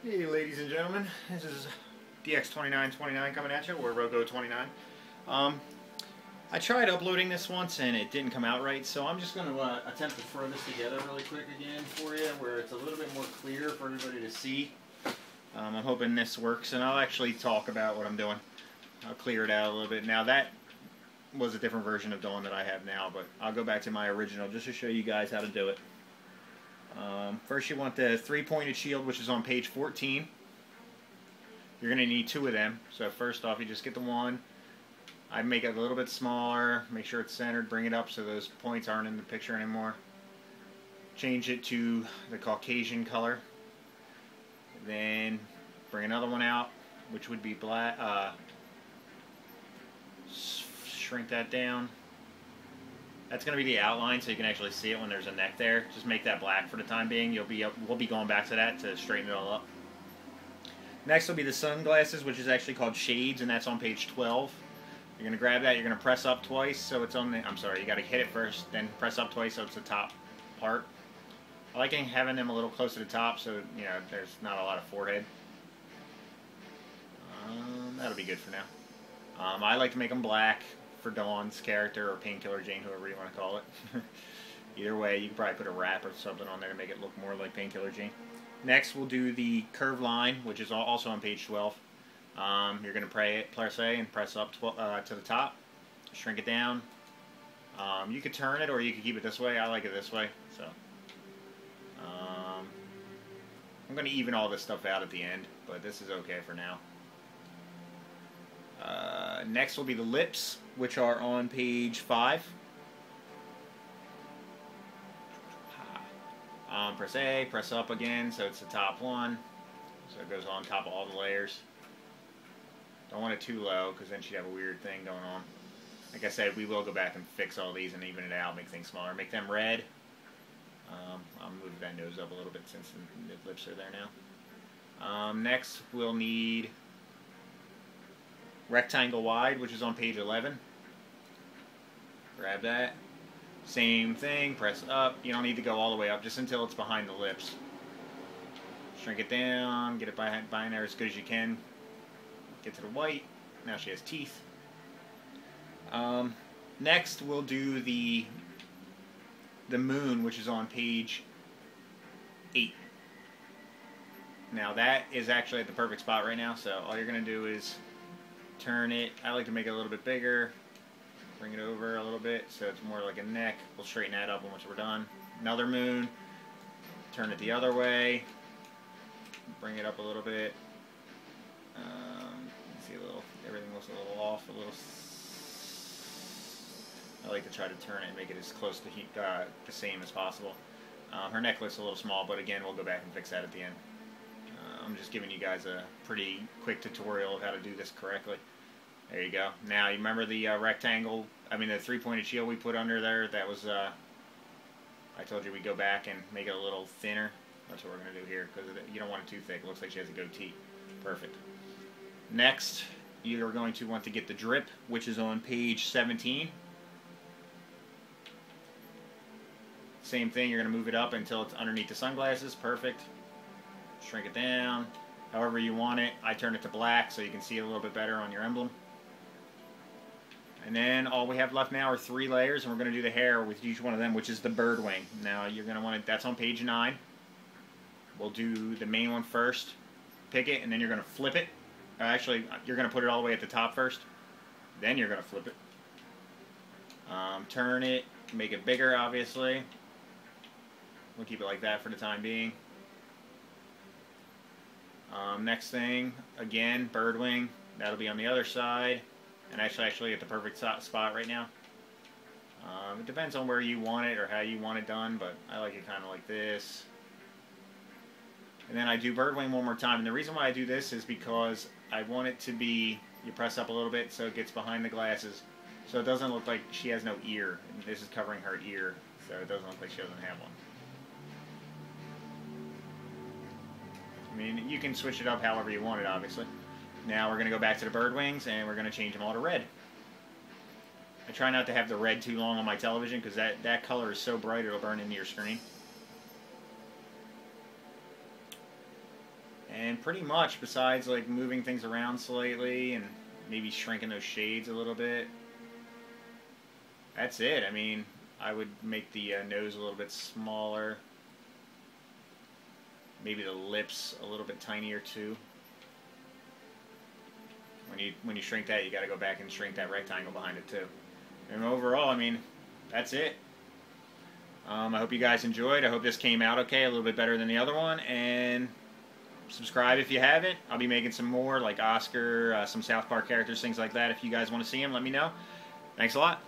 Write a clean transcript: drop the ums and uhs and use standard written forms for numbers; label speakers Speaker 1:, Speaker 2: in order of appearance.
Speaker 1: Hey ladies and gentlemen, this is DX2929 coming at you, or Rogo29. I tried uploading this once and it didn't come out right, so I'm just going to attempt to throw this together really quick again for you, where it's a little bit more clear for everybody to see. I'm hoping this works, and I'll actually talk about what I'm doing. I'll clear it out a little bit. Now that was a different version of Dawn that I have now, but I'll go back to my original just to show you guys how to do it. First you want the three-pointed shield, which is on page 14. You're going to need two of them. So first off, you just get the one. I make it a little bit smaller, make sure it's centered, bring it up so those points aren't in the picture anymore. Change it to the Caucasian color. Then bring another one out, which would be black. Shrink that down. That's going to be the outline, so you can actually see it when there's a neck there. Just make that black for the time being. We'll be going back to that to straighten it all up. Next will be the sunglasses, which is actually called shades, and that's on page 12. You're going to grab that. You're going to press up twice, so it's on the. I'm sorry, you got to hit it first, then press up twice, so it's the top part. I like having them a little close to the top, so there's not a lot of forehead. That'll be good for now. I like to make them black for Dawn's character, or Painkiller Jane, whoever you want to call it. Either way, you can probably put a wrap or something on there to make it look more like Painkiller Jane. Next, we'll do the curved line, which is also on page 12. You're going to press A and press up to the top. Shrink it down. You could turn it, or you could keep it this way. I like it this way. So I'm going to even all this stuff out at the end, but this is okay for now. Next will be the lips, which are on page 5. Press A, press up again, so it's the top one. So it goes on top of all the layers. Don't want it too low, because then she'd have a weird thing going on. Like I said, we will go back and fix all these and even it out, make things smaller. Make them red. I'll move that nose up a little bit since the lips are there now. Next, we'll need rectangle wide, which is on page 11. Grab that. Same thing, press up. You don't need to go all the way up, just until it's behind the lips. Shrink it down, get it behind there as good as you can. Get to the white. Now she has teeth. Next, we'll do the moon, which is on page 8. Now that is actually at the perfect spot right now, so all you're going to do is turn it. I like to make it a little bit bigger. Bring it over a little bit so it's more like a neck. We'll straighten that up once we're done. Another moon. Turn it the other way. Bring it up a little bit. See everything looks a little off. I like to try to turn it and make it as close to the same as possible. Her neck looks a little small, but again, we'll go back and fix that at the end. I'm just giving you guys a pretty quick tutorial of how to do this correctly. There you go. Now, you remember the the three-pointed shield we put under there? That was, I told you we'd go back and make it a little thinner. That's what we're going to do here, because you don't want it too thick. It looks like she has a goatee. Perfect. Next, you're going to want to get the drip, which is on page 17. Same thing, you're going to move it up until it's underneath the sunglasses. Perfect. Shrink it down however you want it. I turn it to black so you can see it a little bit better on your emblem. And then all we have left now are 3 layers, and we're going to do the hair with each one of them, which is the bird wing. Now you're going to want it, that's on page 9. We'll do the main one first. Pick it, and then you're going to flip it. Actually, you're going to put it all the way at the top first. Then you're going to flip it. Turn it, make it bigger, obviously. We'll keep it like that for the time being. Next thing, again, bird wing. That'll be on the other side. And actually at the perfect spot right now. It depends on where you want it or how you want it done, but I like it kind of like this. And then I do bird wing one more time. And the reason why I do this is because I want it to be, you press up a little bit so it gets behind the glasses. So it doesn't look like she has no ear. And this is covering her ear, so it doesn't look like she doesn't have one. I mean, you can switch it up however you want it, obviously. Now we're going to go back to the bird wings, and we're going to change them all to red. I try not to have the red too long on my television, because that color is so bright it'll burn into your screen. And pretty much, besides like moving things around slightly and maybe shrinking those shades a little bit, that's it. I mean, I would make the nose a little bit smaller. Maybe the lips a little bit tinier too. When you shrink that, you got to go back and shrink that rectangle behind it too. And overall, I mean, that's it. I hope you guys enjoyed. I hope this came out okay, a little bit better than the other one. And subscribe if you haven't. I'll be making some more, like Oscar, some South Park characters, things like that. If you guys want to see them, let me know. Thanks a lot.